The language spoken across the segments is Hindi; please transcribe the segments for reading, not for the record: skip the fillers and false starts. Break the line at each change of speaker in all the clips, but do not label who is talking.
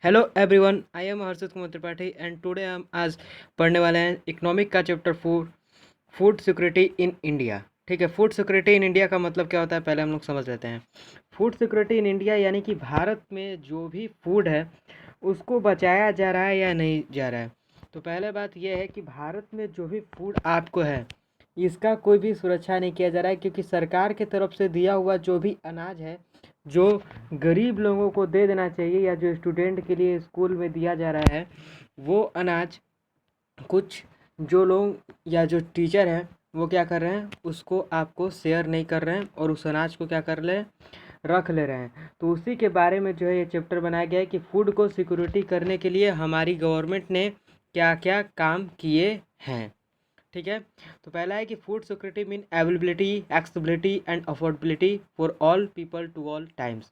Hello everyone, I am Harshit Kumar Tripathi and today हम आज पढ़ने वाले हैं इकोनॉमिक का chapter 4, food security in India. ठीक है, फूड सिक्योरिटी इन इंडिया का मतलब क्या होता है पहले हम लोग समझ लेते हैं। फूड सिक्योरिटी इन इंडिया यानी कि भारत में जो भी फूड है उसको बचाया जा रहा है या नहीं जा रहा है। तो पहले बात यह है कि भारत में जो भी फूड आपको है इसका कोई भी सुरक्षा नहीं किया जा रहा है, क्योंकि सरकार की तरफ से दिया हुआ जो भी अनाज है जो गरीब लोगों को दे देना चाहिए या जो स्टूडेंट के लिए स्कूल में दिया जा रहा है वो अनाज कुछ जो लोग या जो टीचर हैं वो क्या कर रहे हैं उसको आपको शेयर नहीं कर रहे हैं और उस अनाज को क्या कर ले रख ले रहे हैं। तो उसी के बारे में जो है ये चैप्टर बनाया गया है कि फूड को सिक्योरिटी करने के लिए हमारी गवर्नमेंट ने क्या क्या काम किए हैं। ठीक है, तो पहला है कि food security mean availability, accessibility and affordability for all people to all times.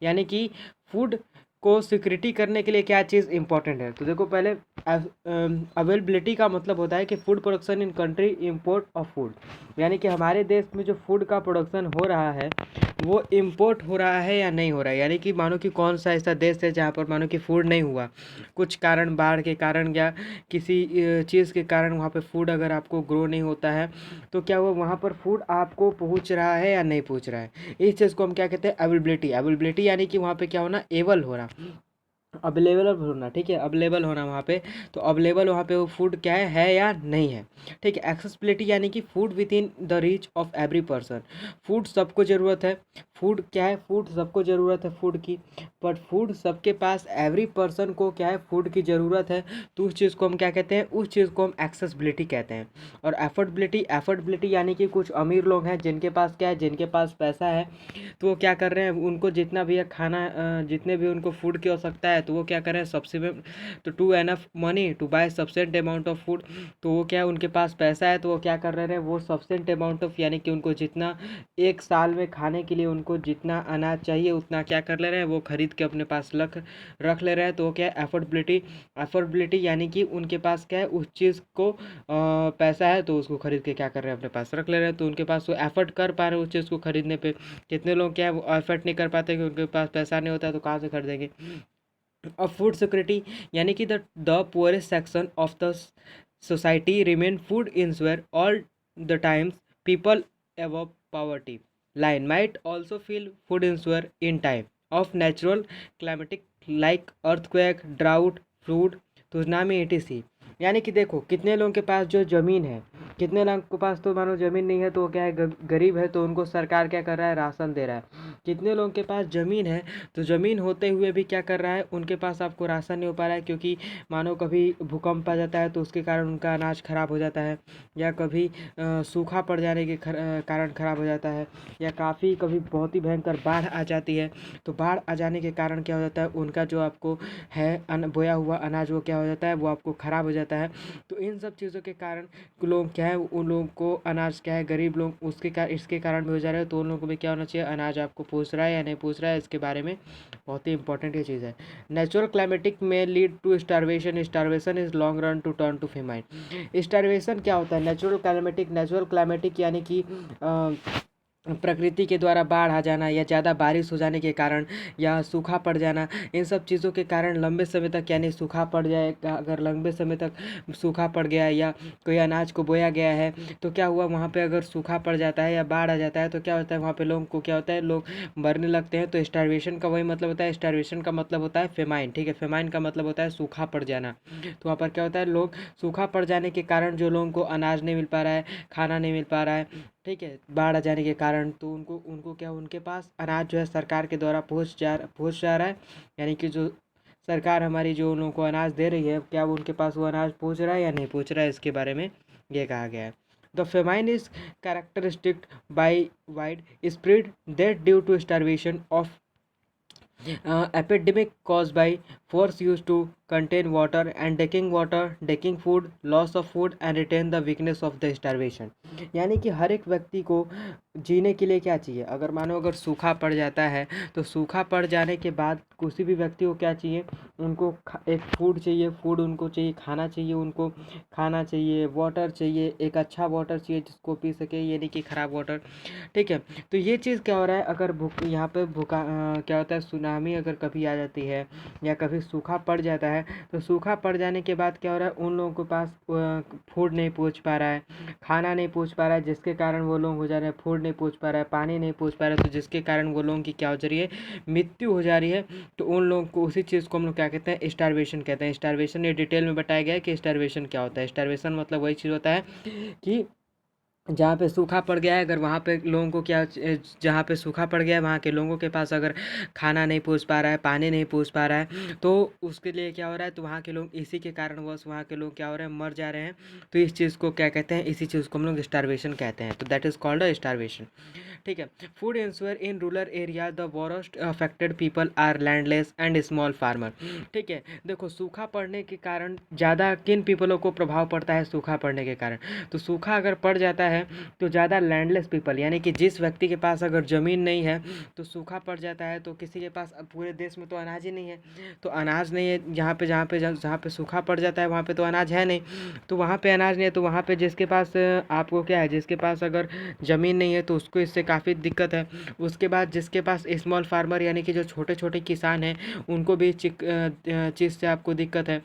यानी कि फूड को सिक्योरिटी करने के लिए क्या चीज़ इंपॉर्टेंट है। तो देखो पहले अवेलेबिलिटी का मतलब होता है कि food production in country, import of food. यानी कि हमारे देश में जो फूड का प्रोडक्शन हो रहा है वो इम्पोर्ट हो रहा है या नहीं हो रहा है। यानी कि मानो कि कौन सा ऐसा देश है जहाँ पर मानो कि फूड नहीं हुआ, कुछ कारण, बाढ़ के कारण या किसी चीज़ के कारण वहाँ पे फूड अगर आपको ग्रो नहीं होता है तो क्या वो वहाँ पर फूड आपको पहुँच रहा है या नहीं पहुँच रहा है। इस चीज़ को हम क्या कहते हैं, अवेलेबिलिटी। अवेलेबिलिटी यानी कि वहाँ पे क्या होना, एबल होना, अवेलेबल होना। ठीक है, अवेलेबल होना वहाँ पे। तो अवेलेबल वहाँ पे वो फूड क्या है या नहीं है। ठीक है, एक्सेसिबिलिटी यानी कि food with in the reach of every person. Food सबको ज़रूरत है, फूड क्या है, फूड सबको ज़रूरत है फूड की, बट फूड सबके पास, एवरी पर्सन को क्या है फूड की ज़रूरत है। तो उस चीज़ को हम क्या कहते हैं, उस चीज़ को हम एक्सेसिबिलिटी कहते हैं। और एफोर्डेबिलिटी, एफोर्डेबिलिटी यानी कि कुछ अमीर लोग हैं जिनके पास क्या है, जिनके पास पैसा है तो वो क्या कर रहे हैं, उनको जितना भी है खाना, जितने भी उनको फूड की आवश्यकता है तो वो क्या कर रहे हैं सबसे में, तो to enough money to buy sufficient amount of food. तो वो क्या है, उनके पास पैसा है तो वो क्या कर रहे हैं, वो सफिशिएंट अमाउंट ऑफ यानी कि उनको जितना एक साल में खाने के लिए उनको जितना अनाज चाहिए उतना क्या कर ले रहे हैं, वो खरीद के अपने पास रख ले रहे हैं। तो वो क्या है, एफोर्डेबिलिटी। एफोर्डेबिलिटी यानी कि उनके पास क्या है, उस चीज़ को पैसा है तो उसको खरीद के क्या कर रहे हैं, अपने पास रख ले रहे हैं। तो उनके पास वो एफर्ट कर पा रहे हैं उस चीज़ को खरीदने पे। कितने लोग क्या है वो एफर्ट नहीं कर पाते, क्योंकि उनके पास पैसा नहीं होता है तो कहाँ से खरीदेंगे। और फूड सिक्योरिटी यानी कि the poorest section of the society remain food insure all the times people above poverty line might also feel food insure in time of natural climatic like earthquake, drought, flood, tsunami etc। यानी कि देखो कितने लोगों के पास जो ज़मीन है, कितने लोगों के पास तो मानो ज़मीन नहीं है तो वो क्या है, गरीब है तो उनको सरकार क्या कर रहा है, राशन दे रहा है। कितने लोगों के पास ज़मीन है तो ज़मीन होते हुए भी क्या कर रहा है, उनके पास आपको राशन नहीं हो पा रहा है, क्योंकि मानो कभी भूकंप आ जाता है तो उसके कारण उनका अनाज खराब हो जाता है, या कभी सूखा पड़ जाने के कारण खराब हो जाता है, या काफ़ी कभी बहुत ही भयंकर बाढ़ आ जाती है। तो बाढ़ आ जाने के कारण क्या हो जाता है, उनका जो आपको है बोया हुआ अनाज वो क्या हो जाता है, वो आपको ख़राब हो जाता है। तो इन सब चीज़ों के कारण लोग क्या है, उन लोगों को अनाज क्या है, गरीब लोग इसके कारण भी हो जा रहे हैं। तो उन लोगों को भी क्या होना चाहिए, अनाज आपको पूछ रहा है या नहीं पूछ रहा है, इसके बारे में बहुत ही इंपॉर्टेंट ये चीज़ है। नेचुरल क्लाइमेटिक में lead to starvation, starvation is long run to turn to famine. Starvation क्या होता है, नेचुरल क्लाइमेटिक यानी कि प्रकृति के द्वारा बाढ़ आ जाना या ज़्यादा बारिश हो जाने के कारण या सूखा पड़ जाना, इन सब चीज़ों के कारण लंबे समय तक यानी सूखा पड़ जाएगा। अगर लंबे समय तक सूखा पड़ गया या कोई अनाज को बोया गया है तो क्या हुआ, वहाँ पे अगर सूखा पड़ जाता है या बाढ़ आ जाता है तो क्या होता है, वहाँ पे लोगों को क्या होता है, लोग मरने लगते हैं। तो स्टारवेशन का वही मतलब होता है, स्टारवेशन का मतलब होता है फेमाइन। ठीक है, फेमाइन का मतलब होता है सूखा पड़ जाना। तो वहाँ पर क्या होता है, लोग सूखा पड़ जाने के कारण जो लोगों को अनाज नहीं मिल पा रहा है, खाना नहीं मिल पा रहा है, ठीक है, बाढ़ आ जाने के कारण, तो उनको उनको क्या, उनके पास अनाज जो है सरकार के द्वारा पहुँच जा रहा है। यानी कि जो सरकार हमारी जो उन लोगों को अनाज दे रही है, क्या वो उनके पास वो अनाज पहुँच रहा है या नहीं पहुँच रहा है, इसके बारे में ये कहा गया है। The famine is characteristic by wide spread that due to starvation of epidemic caused by force used to contain water and decking food, loss of food and retain the weakness of the starvation। यानी कि हर एक व्यक्ति को जीने के लिए क्या चाहिए, अगर मानो अगर सूखा पड़ जाता है तो सूखा पड़ जाने के बाद किसी भी व्यक्ति को क्या चाहिए, उनको एक फूड चाहिए, फूड उनको चाहिए, खाना चाहिए, उनको खाना चाहिए, वाटर चाहिए, एक अच्छा वाटर चाहिए जिसको पी सके, यानी कि ख़राब वाटर। ठीक है, तो ये चीज़ क्या हो रहा है, अगर यहाँ पे क्या होता है, सुनामी अगर कभी आ जाती है या कभी कभी सूखा पड़ जाता है तो सूखा पड़ जाने के बाद क्या हो रहा है, उन लोगों के पास फूड नहीं पहुंच पा रहा है, खाना नहीं पहुंच पा रहा है, जिसके कारण वो लोग हो जा रहे हैं, फूड नहीं पहुंच पा रहा है, पानी नहीं पहुंच पा रहा है, तो जिसके कारण वो लोगों की क्या हो जा रही है, मृत्यु हो जा रही है। तो उन लोगों को उसी चीज़ को हम लोग क्या कहते हैं, स्टारवेशन कहते हैं। स्टारवेशन ये डिटेल में बताया गया है कि स्टारवेशन क्या होता है। स्टारवेशन मतलब वही चीज़ होता है कि जहाँ पे सूखा पड़ गया है, अगर वहाँ पे लोगों को क्या, जहाँ पे सूखा पड़ गया है वहाँ के लोगों के पास अगर खाना नहीं पहुँच पा रहा है, पानी नहीं पहुँच पा रहा है, तो उसके लिए क्या हो रहा है, तो वहाँ के लोग इसी के कारणवश वहाँ के लोग क्या हो रहे हैं, मर जा रहे हैं। तो इस चीज़ को क्या कहते हैं, इसी चीज़ को हम लोग स्टारवेशन कहते हैं। तो that is called a starvation. ठीक है। Food insure in rural area the worst affected people are landless and small farmer. ठीक है। देखो, सूखा पड़ने के कारण ज़्यादा किन पीपलों को प्रभाव पड़ता है सूखा पड़ने के कारण, तो सूखा अगर पड़ जाता है तो ज़्यादा लैंडलेस पीपल, यानी कि जिस व्यक्ति के पास अगर ज़मीन नहीं है, तो सूखा पड़ जाता है तो किसी के पास, अब पूरे देश में तो अनाज ही नहीं है, तो अनाज नहीं है, जहाँ पे सूखा पड़ जाता है वहाँ पे तो अनाज है नहीं, तो वहाँ पे अनाज नहीं है, तो वहाँ पे जिसके पास आपको क्या है, जिसके पास अगर ज़मीन नहीं है तो उसको इससे काफ़ी दिक्कत है। उसके बाद जिसके पास स्मॉल फार्मर, यानी कि जो छोटे छोटे किसान हैं, उनको भी चीज़ से आपको दिक्कत है।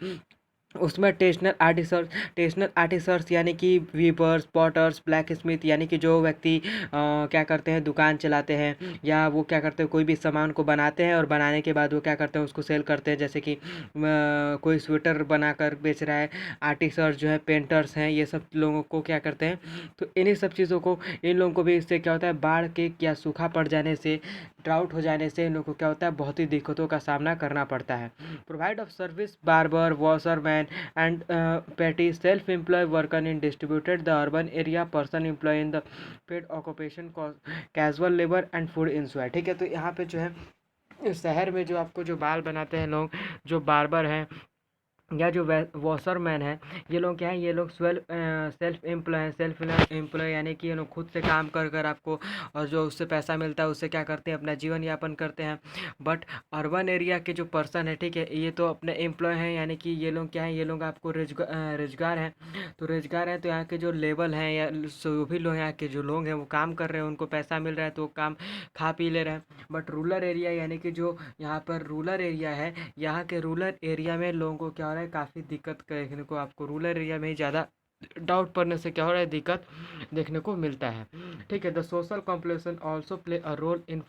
उसमें टेक्सटाइल आर्टिसर्स यानी कि वीवर्स, पॉटर्स, ब्लैक स्मिथ, यानी कि जो व्यक्ति क्या करते हैं, दुकान चलाते हैं, या वो क्या करते हैं, कोई भी सामान को बनाते हैं और बनाने के बाद वो क्या करते हैं, उसको सेल करते हैं। जैसे कि कोई स्वेटर बनाकर बेच रहा है, आर्टिसर्स जो है, पेंटर्स हैं, ये सब लोगों को क्या करते हैं, तो इन्हीं सब चीज़ों को, इन लोगों को भी इससे क्या होता है, बाढ़ के या सूखा पड़ जाने से, ड्राउट हो जाने से इन लोगों को क्या होता है, बहुत ही दिक्कतों का सामना करना पड़ता है। Provide of service, barber, washerman and petty self-employed worker in distributed the urban area person employed in the paid occupation casual labor and food insure। ठीक है। तो यहाँ पे जो है, शहर में जो आपको जो बाल बनाते हैं लोग, जो बार्बर हैं या जो वॉशरमैन है, ये लोग क्या है, ये लोग सेल्फ एम्प्लॉय हैं। सेल्फ एम्प्लॉय यानी कि ये लोग खुद से काम कर कर आपको, और जो उससे पैसा मिलता है उससे क्या करते हैं, अपना जीवन यापन करते हैं। बट अर्बन एरिया के जो पर्सन है, ठीक है, ये तो अपने एम्प्लॉय हैं, यानी कि ये लोग क्या है, ये लोग आपको रोजगार हैं। तो रोजगार है, तो यहाँ के जो लेबर हैं या जो भी लोग, यहाँ के जो लोग हैं वो काम कर रहे हैं, उनको पैसा मिल रहा है, तो वो काम खा पी ले रहे हैं। बट रूरल एरिया, यानी कि जो यहाँ पर रूरल एरिया है, यहाँ के रूरल एरिया में लोगों को क्या हो रहा है, काफ़ी दिक्कत देखने को आपको रूरल एरिया में ही ज़्यादा डाउट पड़ने से क्या हो रहा है, दिक्कत देखने को मिलता है। ठीक है। The social complexion also play a role in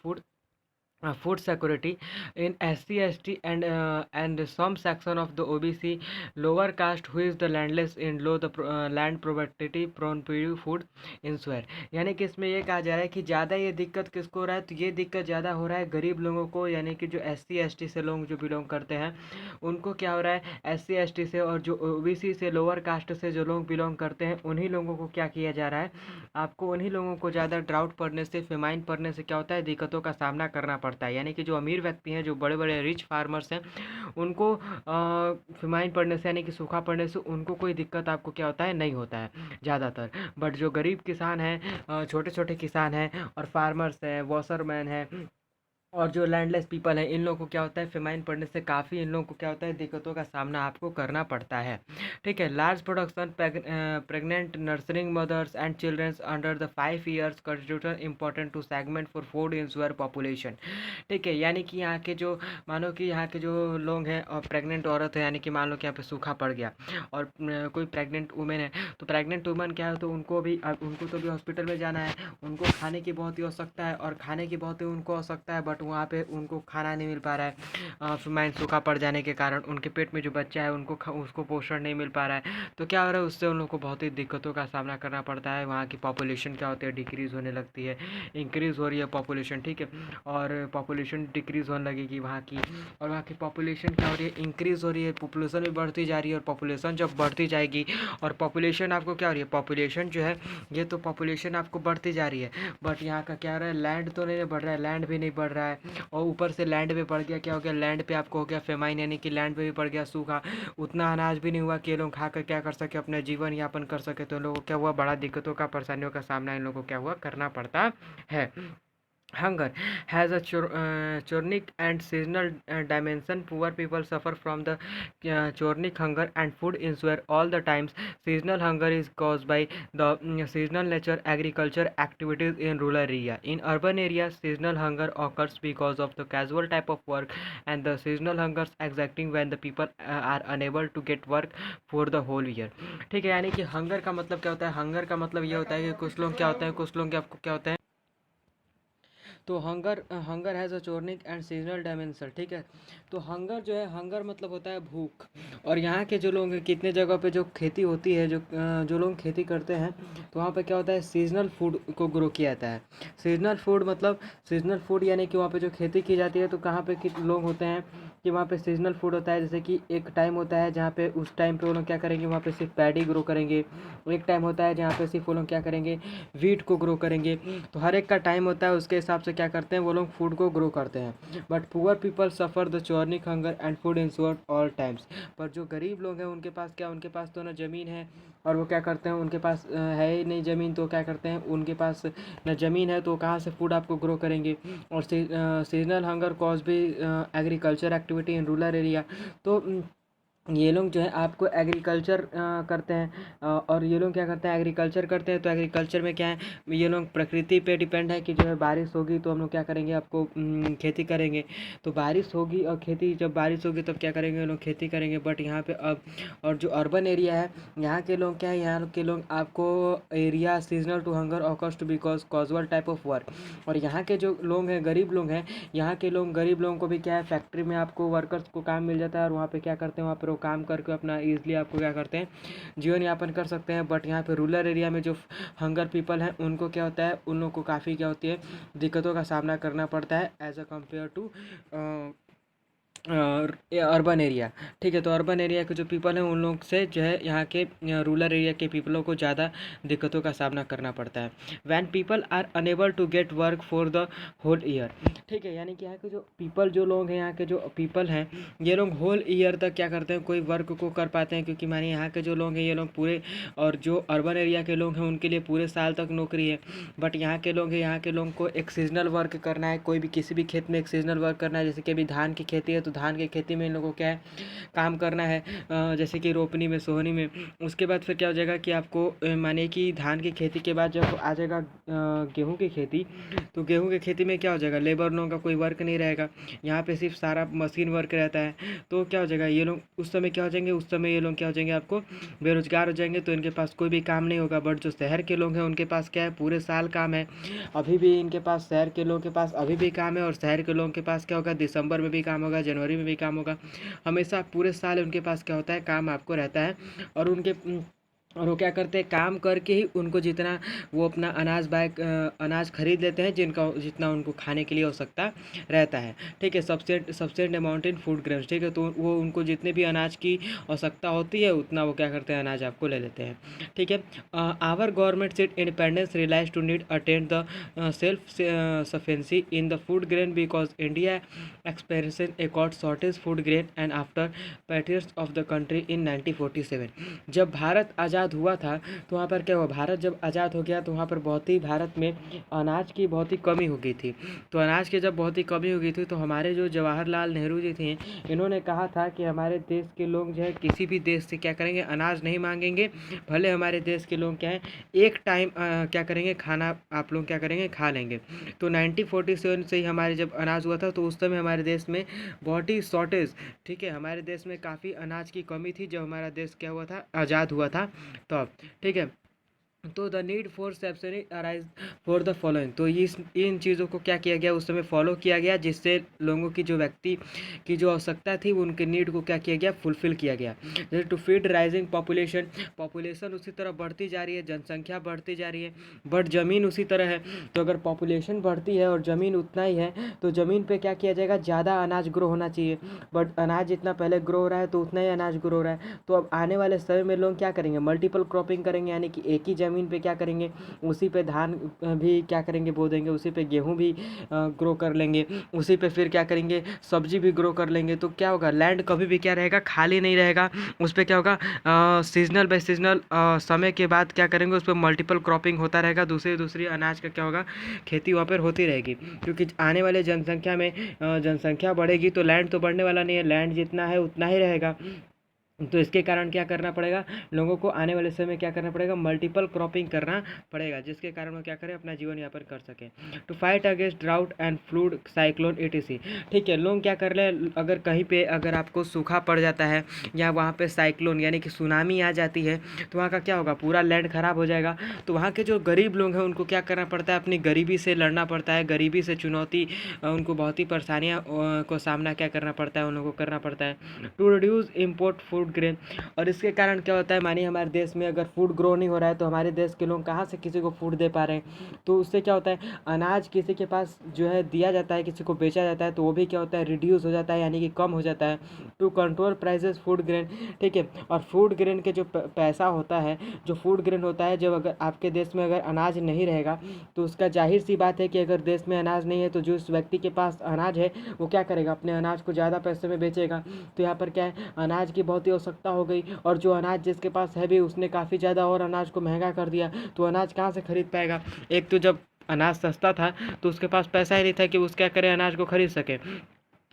food security in SC, ST and some section of the OBC lower caste who is the landless in low the land poverty prone food insure। यानी कि इसमें ये कहा जा रहा है कि ज़्यादा ये दिक्कत किसको हो रहा है, तो ये दिक्कत ज़्यादा हो रहा है गरीब लोगों को, यानी कि जो SC, ST से लोग जो बिलोंग करते हैं उनको क्या हो रहा है, SC, ST से, और जो OBC से, लोअर कास्ट से जो लोग बिलोंग करते हैं, उन्हीं लोगों को क्या किया जा रहा है, आपको उन्हीं लोगों को ज़्यादा ड्राउट पड़ने से, फेमाइन पड़ने से क्या होता है, दिक्कतों का सामना करना पड़ता है। यानी कि जो अमीर व्यक्ति हैं, जो बड़े बड़े रिच फार्मर्स हैं, उनको फेमाइन पड़ने से, यानी कि सूखा पड़ने से उनको कोई दिक्कत आपको क्या होता है, नहीं होता है ज़्यादातर। बट जो गरीब किसान हैं, छोटे छोटे किसान हैं और फार्मर्स हैं, वॉशरमैन हैं, और जो लैंडलेस पीपल हैं, इन लोगों को क्या होता है, फेमाइन पड़ने से काफ़ी इन लोगों को क्या होता है, दिक्कतों का सामना आपको करना पड़ता है। ठीक है। Large production pregnant nursing mothers and childrens under the 5 years constitution important to segment for food insure population. ठीक है। यानी कि यहाँ के जो, मानो कि यहाँ के जो लोग हैं और प्रेग्नेंट औरत है, यानी कि मान लो कि यहाँ पे सूखा पड़ गया और कोई प्रेग्नेंट वुमेन है, तो प्रेग्नेंट वुमेन क्या है, तो उनको तो भी हॉस्पिटल में जाना है, उनको खाने की बहुत ही आवश्यकता है, और खाने की बहुत ही उनको आवश्यकता है, बट वहाँ पे उनको खाना नहीं मिल पा रहा है। फेमाइन सूखा पड़ जाने के कारण उनके पेट में जो बच्चा है उसको पोषण नहीं मिल पा रहा है, तो क्या हो रहा है, उससे उन लोगों को बहुत ही दिक्कतों का सामना करना पड़ता है। वहाँ की पॉपुलेशन क्या होती है, डिक्रीज़ होने लगती है, इंक्रीज़ हो रही है पॉपुलेशन। ठीक है। और पॉपुलेशन डिक्रीज़ होने लगेगी वहाँ की, और वहाँ की पॉपुलेशन क्या हो रही है, इंक्रीज़ हो रही है, पॉपुलेशन भी बढ़ती जा रही है, और पॉपुलेशन जब बढ़ती जाएगी, और पॉपुलेशन आपको क्या हो रही है, पॉपुलेशन जो है, ये तो पॉपुलेशन आपको बढ़ती जा रही है, बट यहाँ का क्या हो रहा है, लैंड तो नहीं बढ़ रहा है, लैंड भी नहीं बढ़ रहा है, और ऊपर से लैंड पे पड़ गया, क्या हो गया, लैंड पे आपको हो गया फेमाइन, यानी कि लैंड पे भी पड़ गया सूखा, उतना अनाज भी नहीं हुआ कि ये लोग खाकर क्या कर सके, अपना जीवन यापन कर सके, तो इन लोगों को क्या हुआ, बड़ा दिक्कतों का, परेशानियों का सामना इन लोगों को क्या हुआ, करना पड़ता है। Hunger has a chronic and seasonal dimension. Poor people suffer from the chronic hunger, and food ensure all the times. Seasonal hunger is caused by the seasonal nature agriculture activities in rural area. In urban areas, seasonal hunger occurs because of the casual type of work, and the seasonal hunger exacting when the people are unable to get work for the whole year. ठीक है, यानी कि हंगर का मतलब क्या होता है? हंगर का मतलब ये होता है कि कुछ लोग क्या होते हैं, कुछ लोग क्या होते हैं, तो hunger has a chronic and seasonal dimension. ठीक है, तो हंगर जो है, हंगर मतलब होता है भूख। और यहाँ के जो लोग हैं, कितने जगह पे जो खेती होती है, जो लोग खेती करते हैं, तो वहाँ पे क्या होता है, सीजनल फूड को ग्रो किया जाता है। सीजनल फूड मतलब, सीजनल फूड यानी कि वहाँ पे जो खेती की जाती है, तो कहाँ पे लोग होते हैं कि वहाँ पे सीजनल फूड होता है। जैसे कि एक टाइम होता है जहाँ पे उस टाइम पे वो लोग क्या करेंगे, वहाँ पे सिर्फ पैडी ग्रो करेंगे। एक टाइम होता है जहाँ पे सिर्फ वो लोग क्या करेंगे, वीट को ग्रो करेंगे। तो हर एक का टाइम होता है, उसके हिसाब से क्या करते हैं वो लोग फूड को ग्रो करते हैं। But poor people suffer the chronic hunger and food insure all times. पर जो गरीब लोग हैं, उनके पास क्या, उनके पास तो ना ज़मीन है, और वो क्या करते हैं, उनके पास है ही नहीं ज़मीन, तो क्या करते हैं, उनके पास न ज़मीन है, तो कहाँ से फूड आपको ग्रो करेंगे। और सीजनल हंगर कॉज भी agriculture activity in rural area. तो ये लोग जो है आपको एग्रीकल्चर करते हैं, और ये लोग क्या करते हैं, एग्रीकल्चर करते हैं। तो एग्रीकल्चर में क्या है, ये लोग प्रकृति पे डिपेंड है कि जो है बारिश होगी तो हम लोग क्या करेंगे, आपको खेती करेंगे। तो बारिश होगी और खेती, जब बारिश होगी तब क्या करेंगे, ये लोग खेती करेंगे। बट यहाँ पे अब, और जो अर्बन एरिया है, यहाँ के लोग क्या है, यहाँ के लोग आपको area seasonal to hunger occurs to because casual type of work. और यहाँ के जो लोग हैं, गरीब लोग हैं, यहाँ के लोग, गरीब लोगों को भी क्या है, फैक्ट्री में आपको वर्कर्स को काम मिल जाता है, और वहाँ पे क्या करते हैं, वहाँ पर वो काम करके अपना ईजिली आपको क्या करते हैं, जीवन यापन कर सकते हैं। बट यहाँ पे रूरल एरिया में जो हंगर पीपल हैं, उनको क्या होता है, उन लोगों को काफ़ी क्या होती है, दिक्कतों का सामना करना पड़ता है as a compare to urban area. ठीक है, तो अर्बन एरिया के जो पीपल हैं, उन लोग से जो है यहाँ के रूरल एरिया के पीपलों को ज़्यादा दिक्कतों का सामना करना पड़ता है। When people are unable to get work for the whole year. ठीक है, यानी कि यहाँ के जो पीपल, जो लोग हैं, यहाँ के जो पीपल हैं, ये लोग होल ईयर तक क्या करते हैं, कोई वर्क को कर पाते हैं। क्योंकि मानिए यहाँ के जो लोग हैं, ये लोग पूरे, और जो अर्बन एरिया के लोग हैं, उनके लिए पूरे साल तक नौकरी है। बट यहाँ के लोग हैं, यहाँ के लोगों को एक सीजनल वर्क करना है, कोई भी किसी भी खेत में एक सीजनल वर्क करना है। जैसे कि अभी धान की खेती है, तो धान की खेती में इन लोगों को क्या है, काम करना है, जैसे कि रोपनी में, सोहनी में। उसके बाद फिर क्या हो जाएगा कि आपको माने कि धान की खेती के बाद जब आ जाएगा गेहूं की खेती, तो गेहूं की खेती में क्या हो जाएगा, लेबर लोगों का कोई वर्क नहीं रहेगा। यहाँ पे सिर्फ सारा मशीन वर्क रहता है। तो क्या हो जाएगा, ये लोग उस समय क्या हो जाएंगे, उस समय ये लोग क्या हो जाएंगे, आपको बेरोजगार हो जाएंगे, तो इनके पास कोई भी काम नहीं होगा। बट जो शहर के लोग हैं, उनके पास क्या है, पूरे साल काम है। अभी भी इनके पास, शहर के लोगों के पास अभी भी काम है, और शहर के लोगों के पास क्या होगा, दिसंबर में भी काम होगा, जनवरी में भी काम होगा। हमेशा पूरे साल उनके पास क्या होता है, काम आपको रहता है। और उनके और वो क्या करते हैं, काम करके ही उनको जितना वो अपना अनाज खरीद लेते हैं, जिनका जितना उनको खाने के लिए आवश्यकता रहता है। ठीक है, सब्सिडेंट अमाउंट इन फूड ग्रेन्स। ठीक है, तो वो उनको जितने भी अनाज की आवश्यकता होती है, उतना वो क्या करते हैं, अनाज आपको ले लेते हैं। ठीक है, our government set independence realise to need attend the self sufficiency in the food grain because India experiences acute shortage food grain and after patriots of the country in 1947। जब भारत आज़ाद हुआ था, तो वहाँ पर क्या हुआ, भारत जब आज़ाद हो गया, तो वहाँ पर बहुत ही, भारत में अनाज की बहुत ही कमी हो गई थी। तो अनाज की जब बहुत ही कमी हो गई थी, तो हमारे जो जवाहरलाल नेहरू जी थे, इन्होंने कहा था कि हमारे देश के लोग जो है, किसी भी देश से क्या करेंगे, अनाज नहीं मांगेंगे। भले हमारे देश के लोग क्या है, एक टाइम क्या करेंगे, खाना आप लोग क्या करेंगे, खा लेंगे। तो 1947 से ही हमारे जब अनाज हुआ था, तो उस समय हमारे देश में बहुत ही शॉर्टेज, ठीक है, हमारे देश में काफ़ी अनाज की कमी थी, जब हमारा देश क्या हुआ था, आज़ाद हुआ था तब। ठीक है, तो the need for subsidy arise for the following. तो इन चीज़ों को क्या किया गया, उस समय फॉलो किया गया, जिससे लोगों की, जो व्यक्ति की जो आवश्यकता थी, उनके नीड को क्या किया गया, फुलफिल किया गया। जैसे टू फीड राइजिंग पॉपुलेशन उसी तरह बढ़ती जा रही है, जनसंख्या बढ़ती जा रही है, बट ज़मीन उसी तरह है। तो अगर पॉपुलेशन बढ़ती है और ज़मीन उतना ही है, तो ज़मीन पे क्या किया जाएगा, ज़्यादा अनाज ग्रो होना चाहिए। बट अनाज जितना पहले ग्रो हो रहा है, तो उतना ही अनाज ग्रो हो रहा है। तो अब आने वाले समय में लोग क्या करेंगे, मल्टीपल क्रॉपिंग करेंगे, यानी कि एक ही ज़मीन पे क्या करेंगे, उसी पे धान भी क्या करेंगे, बो देंगे, उसी पे गेहूँ भी ग्रो कर लेंगे, उसी पे फिर क्या करेंगे, सब्जी भी ग्रो कर लेंगे। तो क्या होगा, लैंड कभी भी क्या रहेगा, खाली नहीं रहेगा। उस पर क्या होगा, सीजनल बाय सीजनल समय के बाद क्या करेंगे, उस पर मल्टीपल क्रॉपिंग होता रहेगा, दूसरी दूसरी अनाज का क्या होगा, खेती वहाँ पर होती रहेगी। क्योंकि आने वाले जनसंख्या में जनसंख्या बढ़ेगी तो लैंड तो बढ़ने वाला नहीं है, लैंड जितना है उतना ही रहेगा। तो इसके कारण क्या करना पड़ेगा, लोगों को आने वाले समय में क्या करना पड़ेगा, मल्टीपल क्रॉपिंग करना पड़ेगा, जिसके कारण वो क्या करें, अपना जीवन यापन कर सकें। To fight against drought and flood, cyclone, etc। ठीक है, लोग क्या कर रहे हैं, अगर कहीं पे अगर आपको सूखा पड़ जाता है या वहाँ पे साइक्लोन यानी कि सुनामी आ जाती है, तो वहाँ का क्या होगा, पूरा लैंड खराब हो जाएगा। तो वहाँ के जो गरीब लोग हैं उनको क्या करना पड़ता है, अपनी गरीबी से लड़ना पड़ता है, गरीबी से चुनौती, उनको बहुत ही परेशानियाँ को सामना क्या करना पड़ता है, उन लोगों को करना पड़ता है। To reduce import food grain, और इसके कारण क्या होता है, मानिए हमारे देश में अगर फूड ग्रो नहीं हो रहा है तो हमारे देश के लोग कहाँ से किसी को फूड दे पा रहे हैं। तो उससे क्या होता है, अनाज किसी के पास जो है दिया जाता है, किसी को बेचा जाता है, तो वो भी क्या होता है, रिड्यूस हो जाता है, यानी कि कम हो जाता है। To control prices food grain, ठीक है। और फूड ग्रेन के जो पैसा होता है, जो फूड ग्रेन होता है, जब अगर आपके देश में अगर अनाज नहीं रहेगा तो उसका जाहिर सी बात है कि अगर देश में अनाज नहीं है तो जो उस व्यक्ति के पास अनाज है वो क्या करेगा, अपने अनाज को ज़्यादा पैसे में बेचेगा। तो यहाँ पर क्या है, अनाज की बहुत ही आवश्यकता हो गई, और जो अनाज जिसके पास है भी उसने काफ़ी ज़्यादा और अनाज को महंगा कर दिया, तो अनाज कहाँ से खरीद पाएगा। एक तो जब अनाज सस्ता था तो उसके पास पैसा ही नहीं था कि उस क्या करे, अनाज को खरीद सके।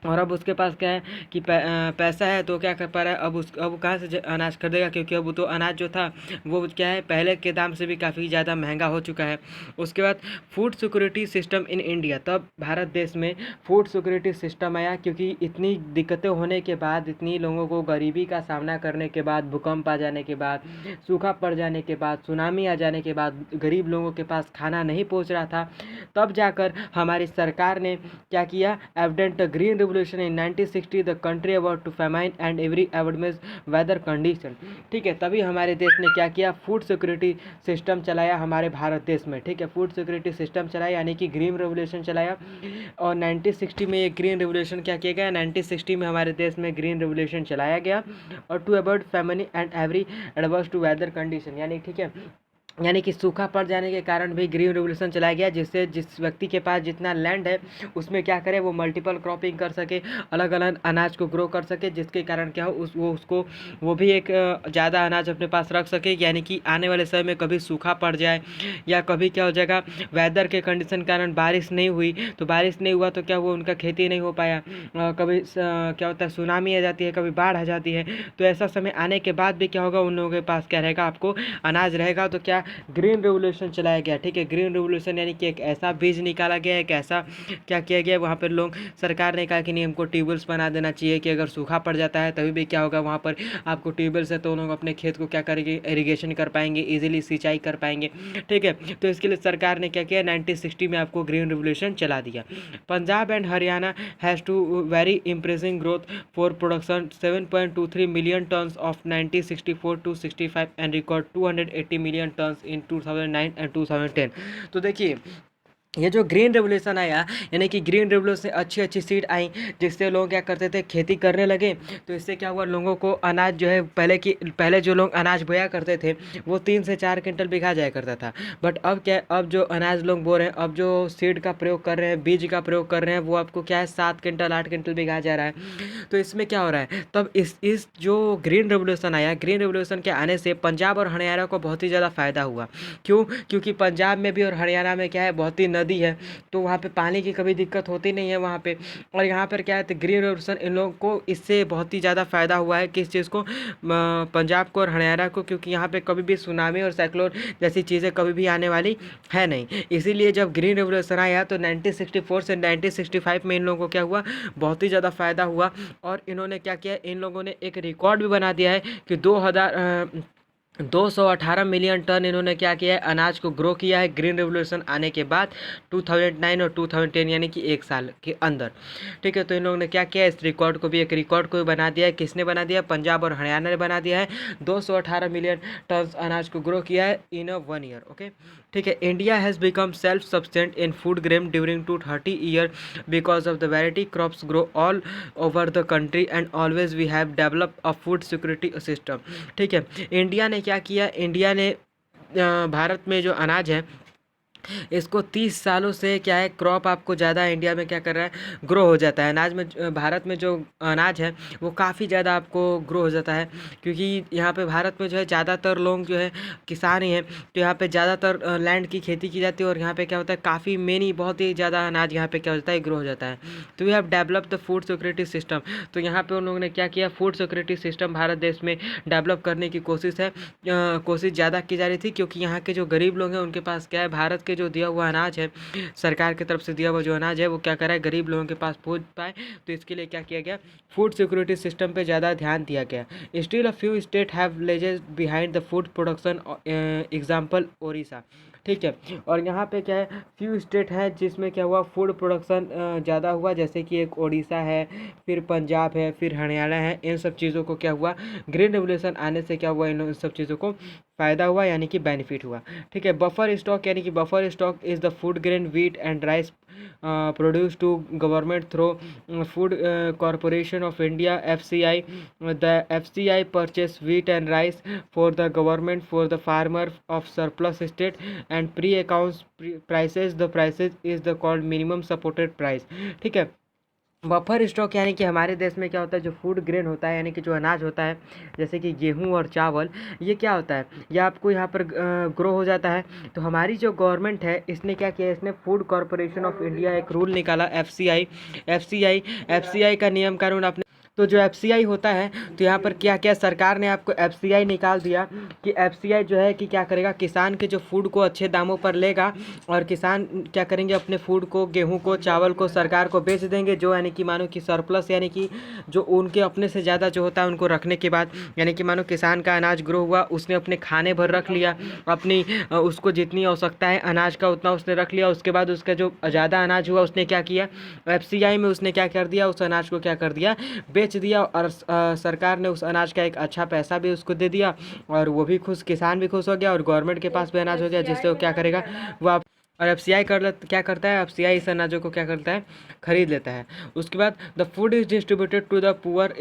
और अब उसके पास क्या है कि पैसा है तो क्या कर पा रहा है, अब कहाँ से अनाज खरीदेगा, क्योंकि अब तो अनाज जो था वो क्या है, पहले के दाम से भी काफ़ी ज़्यादा महंगा हो चुका है। उसके बाद food security system in India, तब भारत देश में फूड सिक्योरिटी सिस्टम आया, क्योंकि इतनी दिक्कतें होने के बाद, इतनी लोगों को गरीबी का सामना करने के बाद, भूकंप आ जाने के बाद, सूखा पड़ जाने के बाद, सुनामी आ जाने के बाद, गरीब लोगों के पास खाना नहीं पहुँच रहा था, तब जाकर हमारी सरकार ने क्या किया, evident green revolution in 1960, the country about to famine and every एवडमेज वेदर कंडीशन। ठीक है, तभी हमारे देश ने क्या किया, फूड सिक्योरिटी सिस्टम चलाया हमारे भारत देश में। ठीक है, फूड सिक्योरिटी सिस्टम चलाया, यानी कि ग्रीन रेवोल्यूशन चलाया। और 1960 में ये ग्रीन रेवोल्यूशन क्या किया गया, 1960 में हमारे देश में ग्रीन रेवोल्यूशन चलाया गया। और to avoid famine and every adverse to weather condition, यानी ठीक है, यानी कि सूखा पड़ जाने के कारण भी ग्रीन रेवोल्यूशन चलाया गया, जिससे जिस व्यक्ति के पास जितना लैंड है उसमें क्या करे, वो मल्टीपल क्रॉपिंग कर सके, अलग अलग अनाज को ग्रो कर सके, जिसके कारण क्या हो, उसको वो भी एक ज़्यादा अनाज अपने पास रख सके। यानी कि आने वाले समय में कभी सूखा पड़ जाए या कभी क्या हो जाएगा, वेदर के कंडीशन के कारण बारिश नहीं हुई, तो बारिश नहीं हुआ तो क्या हुआ, उनका खेती नहीं हो पाया। कभी क्या होता है, सुनामी आ जाती है, कभी बाढ़ आ जाती है, तो ऐसा समय आने के बाद भी क्या होगा, उन लोगों के पास क्या रहेगा, आपको अनाज रहेगा। तो क्या ग्रीन रेवोल्यूशन चलाया गया। ठीक है, ग्रीन रेवोल्यूशन यानी कि एक ऐसा बीज निकाला गया, एक ऐसा क्या किया गया, वहाँ पर लोग, सरकार ने कहा कि नहीं, हमको ट्यूबवेल्स बना देना चाहिए, कि अगर सूखा पड़ जाता है तभी भी क्या होगा, वहाँ पर आपको ट्यूबवेल्स है तो लोग अपने खेत को क्या करेंगे, इरीगेशन कर पाएंगे, इजीली सिंचाई कर पाएंगे। ठीक है, तो इसके लिए सरकार ने क्या किया, 1960 में आपको ग्रीन रेवोल्यूशन चला दिया। Punjab and Haryana has to very impressing growth for production 7.23 million tons of 1964 to 65 and record 280 million tons in 2009 and 2010। तो देखिए, ये जो ग्रीन रेवोल्यूशन आया, यानी कि ग्रीन रेवोल्यूशन से अच्छी अच्छी सीड आई, जिससे लोग क्या करते थे, खेती करने लगे। तो इससे क्या हुआ, लोगों को अनाज जो है, पहले जो लोग अनाज बोया करते थे वो 3 से 4 क्विंटल बिका जाया करता था। बट अब क्या है, अब जो अनाज लोग बो रहे हैं, अब जो सीड का प्रयोग कर रहे हैं, बीज का प्रयोग कर रहे हैं, वो आपको क्या है, 7 क्विंटल 8 क्विंटल बिका जा रहा है। तो इसमें क्या हो रहा है, तब इस जो ग्रीन रेवोल्यूशन आया, ग्रीन रेवोल्यूशन के आने से पंजाब और हरियाणा को बहुत ही ज़्यादा फ़ायदा हुआ। क्यों, क्योंकि पंजाब में भी और हरियाणा में क्या है, बहुत ही नदी है, तो वहाँ पे पानी की कभी दिक्कत होती नहीं है वहाँ पे। और यहाँ पर क्या है, तो ग्रीन रेवोल्यूशन इन लोगों को इससे बहुत ही ज़्यादा फ़ायदा हुआ है, किस चीज़ को, पंजाब को और हरियाणा को, क्योंकि यहाँ पे कभी भी सुनामी और साइक्लोन जैसी चीज़ें कभी भी आने वाली है नहीं। इसीलिए जब ग्रीन रेवोल्यूशन आया तो 1964 से 1965 में इन लोगों को क्या हुआ, बहुत ही ज़्यादा फ़ायदा हुआ। और इन्होंने क्या किया, इन लोगों ने एक रिकॉर्ड भी बना दिया है कि 218 मिलियन टन इन्होंने क्या किया है, अनाज को ग्रो किया है ग्रीन रेवोल्यूशन आने के बाद, 2009 और 2010 यानी कि 1 साल के अंदर। ठीक है, तो इन लोगों ने क्या किया, इस रिकॉर्ड को भी, एक रिकॉर्ड को भी बना दिया है। किसने बना दिया, पंजाब और हरियाणा ने बना दिया है। 218 मिलियन टन अनाज को ग्रो किया है इन 1 ईयर। ओके, ठीक है, India has become self sufficient in food grain during 230 year because of the variety crops grow all over the country and always we have develop a food security system. ठीक है, इंडिया ने क्या किया, इंडिया ने भारत में जो अनाज है इसको 30 सालों से क्या है क्रॉप आपको ज़्यादा इंडिया में क्या कर रहा है ग्रो हो जाता है। अनाज में भारत में जो अनाज है वो काफ़ी ज़्यादा आपको ग्रो हो जाता है, क्योंकि यहाँ पे भारत में जो है ज़्यादातर लोग जो है किसान ही हैं। तो यहाँ पे ज़्यादातर लैंड की खेती की जाती है और यहाँ पे क्या होता है काफ़ी मेनी बहुत ही ज़्यादा अनाज यहाँ पे क्या हो जाता है ग्रो हो जाता है। तो we have develop the food security system. तो यहाँ पे उन लोगों ने क्या किया, फूड सिक्योरिटी सिस्टम भारत देश में डेवलप करने की कोशिश है, कोशिश ज़्यादा की जा रही थी, क्योंकि यहाँ के जो गरीब लोग हैं उनके पास क्या है भारत के जो दिया हुआ अनाज है, सरकार की तरफ से दिया हुआ जो अनाज है वो क्या कर रहा है गरीब लोगों के पास पहुँच पाए। तो इसके लिए क्या किया गया, फूड सिक्योरिटी सिस्टम पे ज़्यादा ध्यान दिया गया। Still a few state have laissez behind the food production, example Odisha. ठीक है, और यहाँ पे क्या है फ्यू स्टेट है जिसमें क्या हुआ फूड प्रोडक्शन ज़्यादा हुआ, जैसे कि एक ओडिशा है, फिर पंजाब है, फिर हरियाणा है। इन सब चीज़ों को क्या हुआ, ग्रीन रेवोल्यूशन आने से क्या हुआ, इन सब चीज़ों को फ़ायदा हुआ, यानी कि बेनिफिट हुआ। ठीक है, बफर स्टॉक, यानी कि buffer stock is the food grain wheat and rice produce to government through food corporation of India FCI. The FCI purchase wheat and rice for the government for the farmer of surplus state and pre-accounts prices. The prices is the called minimum supported price. ठीक है, बफर स्टॉक यानी कि हमारे देश में क्या होता है जो फूड ग्रेन होता है, यानी कि जो अनाज होता है जैसे कि गेहूं और चावल, ये क्या होता है ये आपको यहाँ पर ग्रो हो जाता है। तो हमारी जो गवर्नमेंट है इसने क्या किया, इसने फूड कॉरपोरेशन ऑफ इंडिया एक रूल निकाला, एफसीआई का नियम कानून आपने। तो जो FCI होता है, तो यहाँ पर क्या क्या सरकार ने आपको FCI निकाल दिया कि FCI जो है कि क्या करेगा, किसान के जो फूड को अच्छे दामों पर लेगा और किसान क्या करेंगे अपने फूड को, गेहूं को, चावल को सरकार को बेच देंगे, जो यानी कि मानो कि सरप्लस, यानी कि जो उनके अपने से ज़्यादा जो होता है उनको रखने के बाद, यानी कि मानो किसान का अनाज ग्रो हुआ, उसने अपने खाने भर रख लिया, अपनी उसको जितनी आवश्यकता है अनाज का उतना उसने रख लिया। उसके बाद उसका जो ज़्यादा अनाज हुआ उसने क्या किया, FCI में उसने क्या कर दिया, उस अनाज को क्या कर दिया, बेच दिया, और सरकार ने उस अनाज का एक अच्छा पैसा भी उसको दे दिया, और वो भी खुश, किसान भी खुश हो गया और गवर्नमेंट के पास भी अनाज हो गया, जिससे वो क्या करेगा, वो आप और FCI क्या करता है, FCI इस अनाजों को क्या करता है, खरीद लेता है। उसके बाद the food is distributed to the poor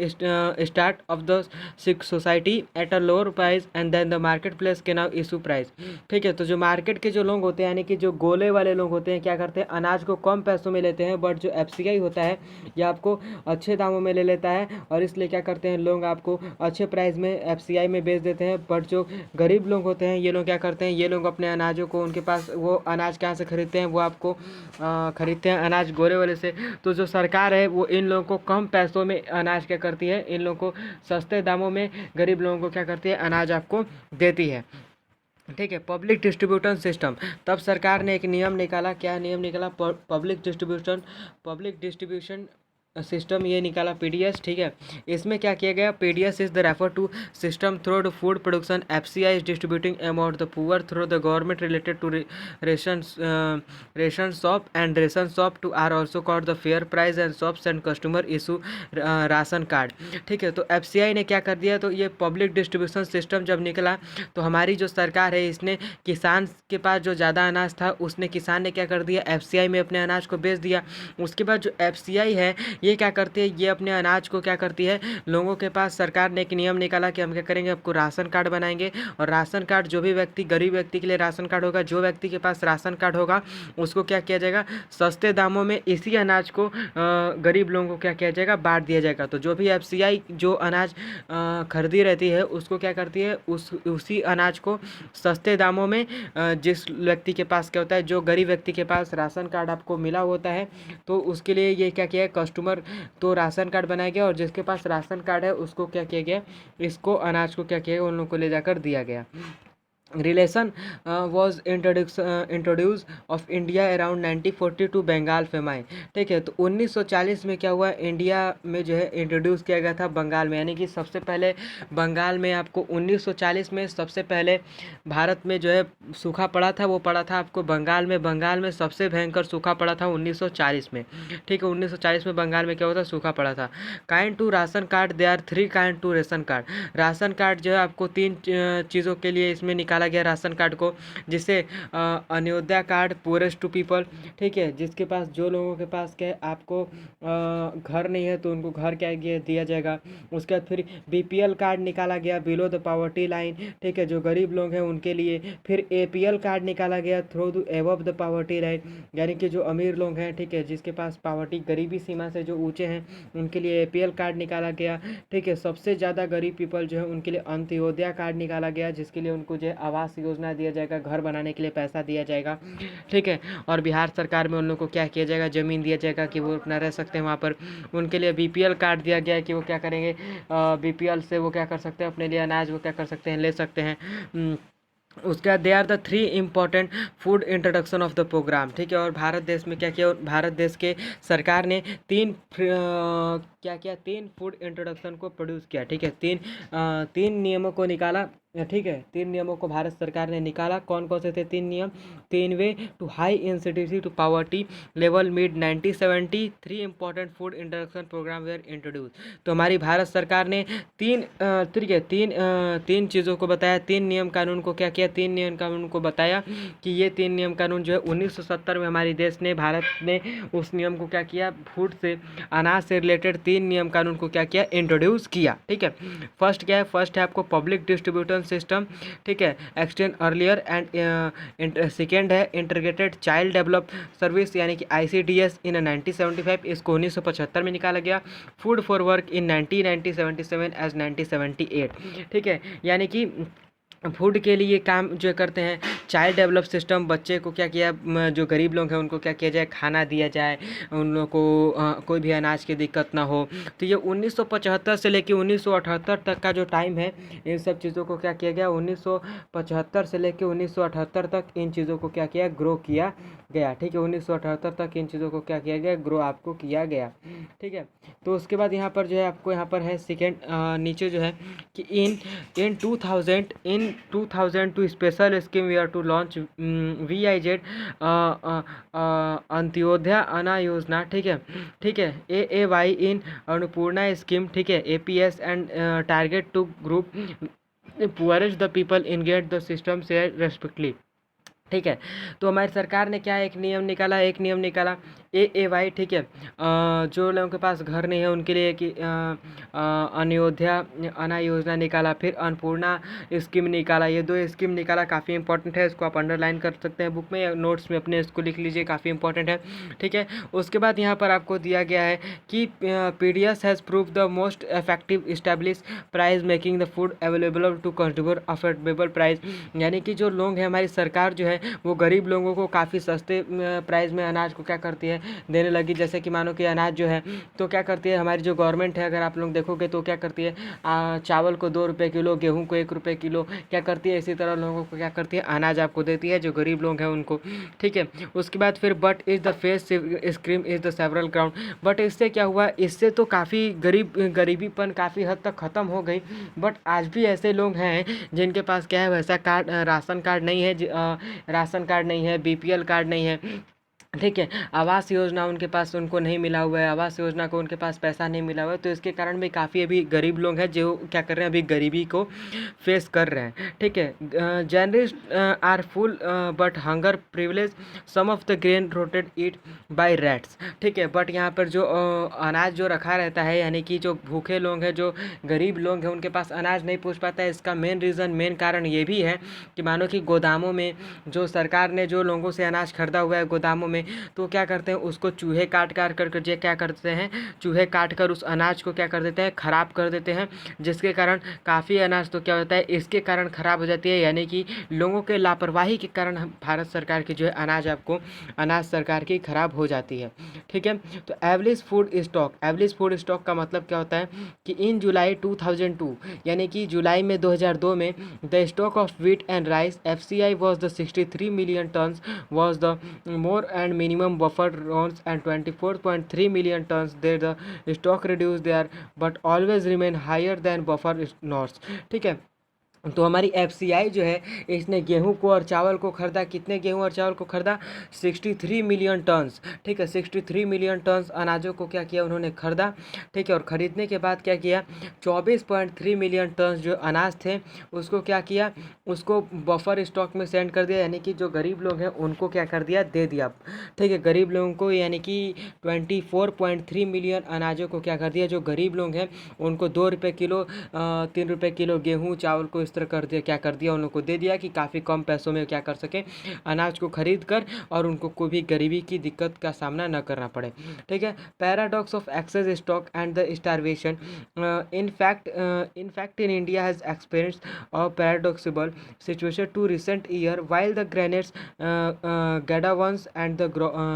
start of the society at a lower price and then the market place के नाउ इशू प्राइस। ठीक है, तो जो मार्केट के जो लोग होते हैं, यानी कि जो गोले वाले लोग होते हैं, क्या करते हैं अनाज को कम पैसों में लेते हैं, बट जो FCI होता है ये आपको अच्छे दामों में ले लेता है, और इसलिए क्या करते हैं लोग आपको अच्छे प्राइस में FCI में बेच देते हैं। बट जो गरीब लोग होते हैं ये लोग क्या करते हैं, ये लोग अपने अनाजों को, उनके पास वो अनाज कहाँ से खरीदते हैं, वो आपको खरीदते हैं अनाज गोरे वाले से। तो जो सरकार है वो इन लोगों को कम पैसों में अनाज क्या करती है, इन लोगों को सस्ते दामों में गरीब लोगों को क्या करती है, अनाज आपको देती है। ठीक है, पब्लिक डिस्ट्रीब्यूशन सिस्टम, तब सरकार ने एक नियम निकाला, क्या नियम निकाला, पब्लिक डिस्ट्रीब्यूशन सिस्टम ये निकाला, PDS। ठीक है, इसमें क्या किया गया, PDS is the refer to system through the food production, FCI is distributing amount the poor through the government related to ration shop and ration shop to are also called the fair price and shops and customer issue ration card. ठीक है, तो FCI ने क्या कर दिया, तो ये पब्लिक डिस्ट्रीब्यूशन सिस्टम जब निकला तो हमारी जो सरकार है इसने किसान के पास जो ज़्यादा अनाज था उसने, किसान ने क्या कर दिया, FCI में अपने अनाज को बेच दिया। उसके बाद जो FCI है ये क्या करती है, ये अपने अनाज को क्या करती है, लोगों के पास सरकार ने एक नियम निकाला कि हम क्या करेंगे, आपको राशन कार्ड बनाएंगे, और राशन कार्ड जो भी व्यक्ति, गरीब व्यक्ति के लिए राशन कार्ड होगा, जो व्यक्ति के पास राशन कार्ड होगा उसको क्या किया जाएगा, सस्ते दामों में इसी अनाज को गरीब लोगों को क्या किया जाएगा, बांट दिया जाएगा। तो जो भी FCI जो अनाज खरीदी रहती है उसको क्या करती है, उसी अनाज को सस्ते दामों में जिस व्यक्ति के पास क्या होता है, जो गरीब व्यक्ति के पास राशन कार्ड आपको मिला होता है, तो उसके लिए ये क्या किया है, कस्टमर तो राशन कार्ड बनाया गया, और जिसके पास राशन कार्ड है उसको क्या किया गया, इसको अनाज को क्या किया गया, उन लोगों को ले जाकर दिया गया। Relation was introduce of India around 1940 to Bengal famine. ठीक है, तो 1940 में क्या हुआ, इंडिया में जो है इंट्रोड्यूस किया गया था बंगाल में, यानी कि सबसे पहले बंगाल में आपको 1940 में सबसे पहले भारत में जो है सूखा पड़ा था, वो पड़ा था आपको बंगाल में। बंगाल में सबसे भयंकर सूखा पड़ा था 1940 में। ठीक है, 1940 में बंगाल में क्या हुआ था, सूखा पड़ा था। Kind to ration card, they are 3 kind to ration card. Ration card जो है आपको 3 चीज़ों के लिए इसमें निकाला निकाला गया राशन कार्ड को, जिससे अन्योदया कार्ड पुअरेस्ट टू पीपल, ठीक है, जिसके पास जो लोगों के पास क्या है, आपको घर नहीं है तो उनको घर क्या दिया जाएगा। उसके बाद फिर बीपीएल कार्ड निकाला गया, बिलो द पॉवर्टी लाइन, ठीक है, जो गरीब लोग हैं उनके लिए। फिर एपीएल कार्ड निकाला गया, through the above the poverty line, यानी कि जो अमीर लोग हैं, ठीक है, जिसके पास पॉवर्टी गरीबी सीमा से जो ऊंचे हैं उनके लिए एपीएल कार्ड निकाला गया, ठीक है। सबसे ज़्यादा गरीब पीपल जो है उनके लिए अंत्योदया कार्ड निकाला गया, जिसके लिए उनको जो है आवास योजना दिया जाएगा, घर बनाने के लिए पैसा दिया जाएगा, ठीक है। और बिहार सरकार में उन लोगों को क्या किया जाएगा, ज़मीन दिया जाएगा कि वो अपना रह सकते हैं वहाँ पर। उनके लिए बीपीएल कार्ड दिया गया है कि वो क्या करेंगे, बीपीएल से वो क्या कर सकते हैं, अपने लिए अनाज वो क्या कर सकते हैं, ले सकते हैं। उसके बाद they are the 3 important food introduction of the program, ठीक है। और भारत देश में क्या किया, भारत देश के सरकार ने 3 क्या किया, 3 फूड इंट्रोडक्शन को प्रोड्यूस किया, ठीक है। 3 नियमों को निकाला, ठीक है। 3 नियमों को भारत सरकार ने निकाला। कौन कौन से थे 3 नियम? 3 way to high incidency to poverty level mid 1970, 3 important food introduction program were introduce. तो हमारी भारत सरकार ने 3 ठीक है 3 चीज़ों को बताया, 3 नियम कानून को क्या किया, 3 नियम कानून को बताया कि ये 3 नियम कानून जो है 1970 में हमारी देश ने, भारत ने उस नियम को क्या किया, फूड से, अनाज से रिलेटेड 3 नियम कानून को क्या किया, इंट्रोड्यूस किया, ठीक है। फर्स्ट क्या है, फर्स्ट है आपको पब्लिक डिस्ट्रीब्यूटर सिस्टम, ठीक है, एक्सटेंड अर्लियर एंड सेकेंड है इंटीग्रेटेड चाइल्ड डेवलप सर्विस यानी कि ICDS इन 1975, इसको 1975 में निकाला गया। Food for work in 1977 as 1978, ठीक है, यानी कि फूड के लिए काम जो करते हैं, चाइल्ड डेवलप सिस्टम, बच्चे को क्या किया, जो गरीब लोग हैं उनको क्या किया जाए, खाना दिया जाए, उन लोगों को कोई भी अनाज की दिक्कत ना हो। तो ये 1975 से लेकर 1978 तक का जो टाइम है, इन सब चीज़ों को क्या किया गया, 1975 से लेकर 1978 तक इन चीज़ों को क्या किया, ग्रो किया गया, ठीक है। 1978 तक इन चीज़ों को क्या किया गया, ग्रो आपको किया गया, ठीक है। तो उसके बाद यहाँ पर जो है आपको यहाँ पर है सेकेंड, नीचे जो है कि in 2002 special scheme we are to launch VIZ Antyodaya Anna Yojana, ठीक है, ठीक है, AAY इन अन्नपूर्णा स्कीम, ठीक है, APS and target to group poorest the people in get the system से रेस्पेक्टली, ठीक है। तो हमारी सरकार ने क्या एक नियम निकाला AAY, ठीक है, जो लोगों के पास घर नहीं है उनके लिए कि अन्योदया अन्न योजना निकाला। फिर अन्नपूर्णा स्कीम निकाला, ये 2 स्कीम निकाला, काफ़ी इंपॉर्टेंट है, इसको आप अंडरलाइन कर सकते हैं बुक में या नोट्स में अपने, इसको लिख लीजिए, काफ़ी इंपॉर्टेंट है, ठीक है। उसके बाद यहाँ पर आपको दिया गया है कि PDS has prove the most effective establish price making the food available to consumer affordable price, यानी कि जो लोग हैं, हमारी सरकार जो है वो गरीब लोगों को काफ़ी सस्ते प्राइस में अनाज को क्या करती है, देने लगी। जैसे कि मानो कि अनाज जो है तो क्या करती है हमारी जो गवर्नमेंट है, अगर आप लोग देखोगे तो क्या करती है, चावल को 2 रुपये किलो, गेहूं को 1 रुपये किलो क्या करती है, इसी तरह लोगों को क्या करती है, अनाज आपको देती है, जो गरीब लोग हैं उनको, ठीक है। उसके बाद फिर but is the face scream is the several ground, but इससे क्या हुआ, इससे तो काफ़ी गरीबीपन काफ़ी हद तक ख़त्म हो गई, बट आज भी ऐसे लोग हैं जिनके पास क्या है, वैसा कार्ड, राशन कार्ड नहीं है, राशन कार्ड नहीं है, BPL कार्ड नहीं है, ठीक है, आवास योजना उनके पास उनको नहीं मिला हुआ है, आवास योजना को उनके पास पैसा नहीं मिला हुआ है। तो इसके कारण भी काफ़ी अभी गरीब लोग हैं जो क्या कर रहे हैं, अभी गरीबी को फेस कर रहे हैं, ठीक है। Journalist are full but hunger privilege some of the grain rotted eat by rats, ठीक है। बट यहाँ पर जो अनाज जो रखा रहता है, यानी कि जो भूखे लोग हैं, जो गरीब लोग हैं, उनके पास अनाज नहीं पहुँच पाता है। इसका मेन कारण ये भी है कि मानो कि गोदामों में जो सरकार ने जो लोगों से अनाज खरीदा हुआ है गोदामों में, तो क्या करते हैं, उसको चूहे काट कर क्या करते हैं, चूहे काट कर उस अनाज को क्या कर देते हैं, ख़राब कर देते हैं, जिसके कारण काफ़ी अनाज तो क्या होता है, इसके कारण ख़राब हो जाती है, यानी कि लोगों के लापरवाही के कारण भारत सरकार की जो है अनाज सरकार की ख़राब हो जाती है, ठीक है। तो एवरेज फूड स्टॉक का मतलब क्या होता है कि इन जुलाई 2002 यानी कि जुलाई में 2002 में the stock of wheat and rice FCI was the 63 million turns was the more and minimum buffer zones and 24.3 million tons there the stock reduced there but always remain higher than buffer zones, ठीक है। तो हमारी एफसीआई जो है इसने गेहूं को और चावल को खरीदा। कितने गेहूं और चावल को खरीदा? 63 मिलियन टन्स। ठीक है, 63 मिलियन टन्स अनाजों को क्या किया उन्होंने खरीदा। ठीक है, और ख़रीदने के बाद क्या किया, 24.3 मिलियन टन्स जो अनाज थे उसको क्या किया, उसको बफर स्टॉक में सेंड कर दिया, यानी कि जो गरीब लोग हैं उनको क्या कर दिया, दे दिया। ठीक है, गरीब लोगों को, यानी कि 24.3 मिलियन अनाजों को क्या कर दिया, जो गरीब लोग हैं उनको 2 रुपये किलो 3 रुपये किलो गेहूँ चावल को इस तरह कर दिया, क्या कर दिया, उन लोग को दे दिया कि काफ़ी कम पैसों में क्या कर सकें, अनाज को खरीद कर, और उनको कोई भी गरीबी की दिक्कत का सामना न करना पड़े। ठीक है, paradox of excess stock and the starvation. in India has experienced a paradoxical situation to recent year. While the granaries gadawans and the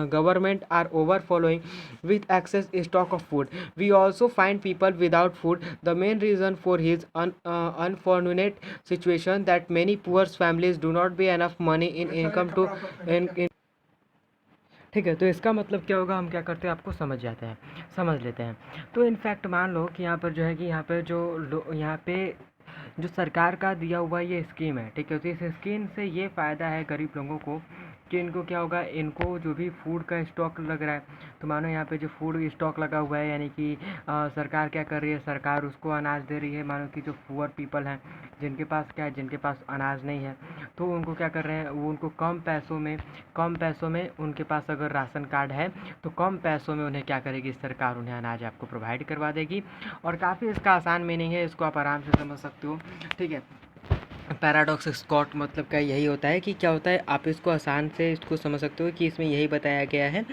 government are overflowing with excess stock of food, we also find people without food. The main reason for his unfortunate situation that many poor families do not be enough money in income to in ठीक है, तो इसका मतलब क्या होगा, हम क्या करते हैं आपको समझ लेते हैं। तो इनफैक्ट मान लो कि यहाँ पर जो है कि यहाँ पर यहाँ पे जो सरकार का दिया हुआ ये स्कीम है, ठीक है, तो इस स्कीम से ये फ़ायदा है गरीब लोगों को कि इनको क्या होगा, इनको जो भी फूड का स्टॉक लग रहा है, तो मानो यहाँ पे जो फूड स्टॉक लगा हुआ है, यानी कि सरकार क्या कर रही है, सरकार उसको अनाज दे रही है। मानो कि जो पुअर पीपल हैं, जिनके पास क्या है, जिनके पास अनाज नहीं है, तो उनको क्या कर रहे हैं, वो उनको कम पैसों में उनके पास अगर राशन कार्ड है तो कम पैसों में उन्हें क्या करेगी, सरकार उन्हें अनाज आपको प्रोवाइड करवा देगी। और काफ़ी इसका आसान मीनिंग है, इसको आप आराम से समझ सकते हो। ठीक है, पैराडॉक्स स्कॉट मतलब का यही होता है कि क्या होता है, आप इसको आसान से इसको समझ सकते हो कि इसमें यही बताया गया है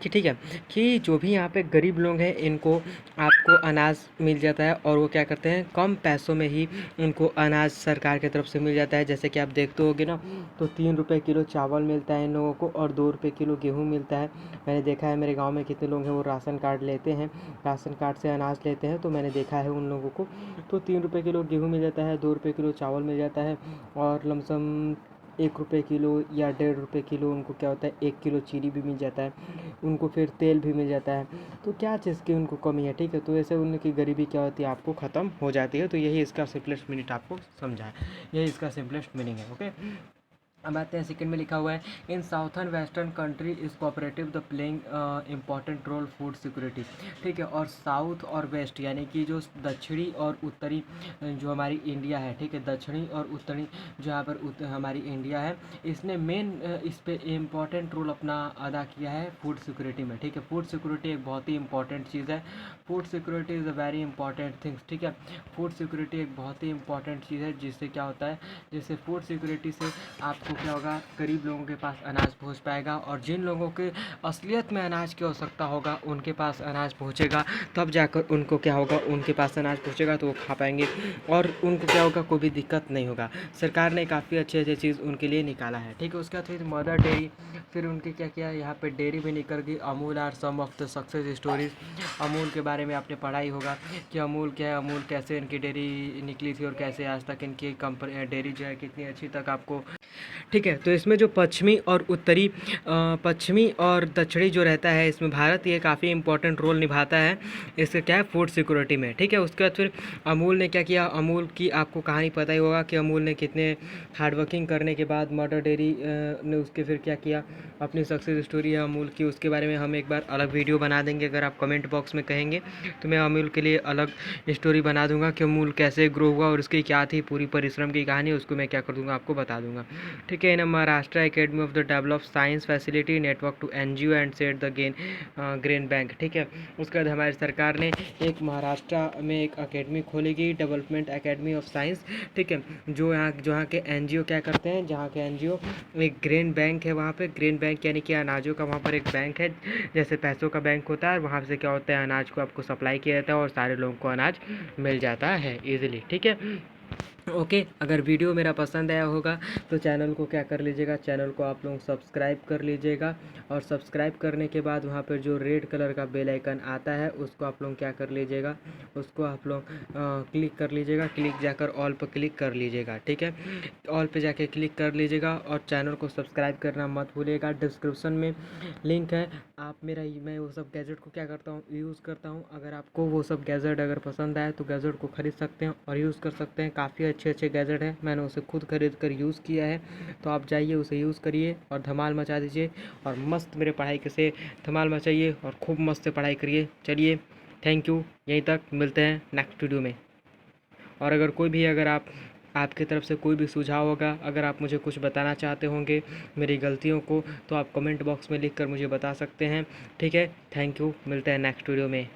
कि ठीक है, कि जो भी यहाँ पे गरीब लोग हैं इनको आपको अनाज मिल जाता है, और वो क्या करते हैं, कम पैसों में ही उनको अनाज सरकार की तरफ से मिल जाता है। जैसे कि आप देखते होगे ना, तो 3 रुपये किलो चावल मिलता है इन लोगों को, और 2 रुपये किलो गेहूँ मिलता है। मैंने देखा है मेरे गाँव में कितने लोग हैं वो राशन कार्ड लेते हैं, राशन कार्ड से अनाज लेते हैं, तो मैंने देखा है उन लोगों को। तो 3 रुपये किलो गेहूँ मिल जाता है, 2 रुपये किलो चावल मिल जाता है, और लमसम 1 रुपये किलो या 1.5 रुपये किलो उनको क्या होता है, 1 किलो चीनी भी मिल जाता है उनको, फिर तेल भी मिल जाता है। तो क्या चीज़ की उनको कमी है, ठीक है, तो ऐसे उनकी गरीबी क्या होती है, आपको ख़त्म हो जाती है। तो यही इसका सिंपलेस्ट मीनिंग आपको समझा है, यही इसका सिंपलेस्ट मीनिंग है। ओके, अब आते हैं सेकंड में लिखा हुआ है, in southern western country is cooperative the playing important role food security. ठीक है, और साउथ और वेस्ट यानी कि जो दक्षिणी और उत्तरी जो हमारी इंडिया है, ठीक है, दक्षिणी और उत्तरी जो यहाँ पर हमारी इंडिया है, इसने मेन इस पे इम्पॉर्टेंट रोल अपना अदा किया है फूड सिक्योरिटी में। ठीक है, फूड सिक्योरिटी एक बहुत ही इंपॉर्टेंट चीज़ है, food security is a very important things. ठीक है, फूड सिक्योरिटी एक बहुत ही इंपॉर्टेंट चीज़ है, जिससे क्या होता है, जैसे फूड सिक्योरिटी से आपको क्या होगा, गरीब लोगों के पास अनाज पहुंच पाएगा, और जिन लोगों के असलियत में अनाज की आवश्यकता होगा उनके पास अनाज पहुंचेगा, तब जाकर उनको क्या होगा, उनके पास अनाज पहुंचेगा तो वो खा पाएंगे, और उनको क्या होगा, कोई भी दिक्कत नहीं होगा। सरकार ने काफ़ी अच्छे अच्छे चीज़ उनके लिए निकाला है। ठीक है, उसके बाद फिर मदर डेयरी, फिर उनके क्या किया, यहाँ पे डेयरी भी निकल गई। Amul are some of the success stories. Amul के बारे में आपने पढ़ा ही होगा कि अमूल क्या है, अमूल कैसे इनकी डेयरी निकली थी, और कैसे आज तक इनकी कंपनी डेयरी जो है कितनी अच्छी तक आपको। ठीक है, तो इसमें जो पश्चिमी और दक्षिणी जो रहता है, इसमें भारत ये काफ़ी इंपॉर्टेंट रोल निभाता है, इससे क्या है, फूड सिक्योरिटी में। ठीक है, उसके बाद फिर अमूल ने क्या किया, अमूल की आपको कहानी पता ही होगा कि अमूल ने कितने हार्डवर्किंग करने के बाद मदर डेयरी ने उसके फिर क्या किया, अपनी सक्सेस स्टोरी है अमूल की, उसके बारे में हम एक बार अलग वीडियो बना देंगे। अगर आप कमेंट बॉक्स में कहेंगे तो मैं अमूल के लिए अलग स्टोरी बना दूंगा कि अमूल कैसे ग्रो हुआ और उसकी क्या थी पूरी परिश्रम की कहानी, उसको मैं क्या कर दूंगा, आपको बता दूंगा। ठीक है, in Maharashtra academy of the develop science facility network to NGO and set the grain bank. ठीक है, उसके बाद हमारी सरकार ने एक महाराष्ट्र में एक अकेडमी खोलेगी, डेवलपमेंट एकेडमी ऑफ साइंस। ठीक है, जहाँ के एनजीओ क्या करते हैं, जहाँ के एनजीओ एक ग्रेन बैंक है, वहाँ पे ग्रेन बैंक यानी कि अनाजों का वहाँ पर एक बैंक है, जैसे पैसों का बैंक होता है, वहाँ से क्या होता है, अनाज को आपको सप्लाई किया जाता है और सारे लोगों को अनाज मिल जाता है ईजिली। ठीक है, ओके, अगर वीडियो मेरा पसंद आया होगा तो चैनल को क्या कर लीजिएगा, चैनल को आप लोग सब्सक्राइब कर लीजिएगा, और सब्सक्राइब करने के बाद वहाँ पर जो रेड कलर का बेल आइकन आता है उसको आप लोग क्या कर लीजिएगा, उसको आप लोग क्लिक कर लीजिएगा, क्लिक जाकर ऑल पर क्लिक कर लीजिएगा। ठीक है, ऑल पे जाके क्लिक कर लीजिएगा, और चैनल को सब्सक्राइब करना मत भूलिएगा। डिस्क्रिप्शन में लिंक है, मैं वो सब गैजेट को क्या करता हूँ, यूज़ करता हूँ। अगर आपको वो सब गैजेट अगर पसंद आए तो गैजेट को ख़रीद सकते हैं और यूज़ कर सकते हैं, काफ़ी अच्छे अच्छे गैजेट हैं, मैंने उसे खुद खरीद कर यूज़ किया है। तो आप जाइए उसे यूज़ करिए और धमाल मचा दीजिए और मस्त मेरे पढ़ाई के से धमाल मचाइए और खूब मस्त से पढ़ाई करिए। चलिए, थैंक यू। यहीं तक, मिलते हैं नेक्स्ट वीडियो में। और अगर कोई भी अगर आपकी तरफ से कोई भी सुझाव होगा, अगर आप मुझे कुछ बताना चाहते होंगे मेरी गलतियों को, तो आप कमेंट बॉक्स में लिख कर मुझे बता सकते हैं। ठीक है, थैंक यू, मिलते हैं नेक्स्ट वीडियो में।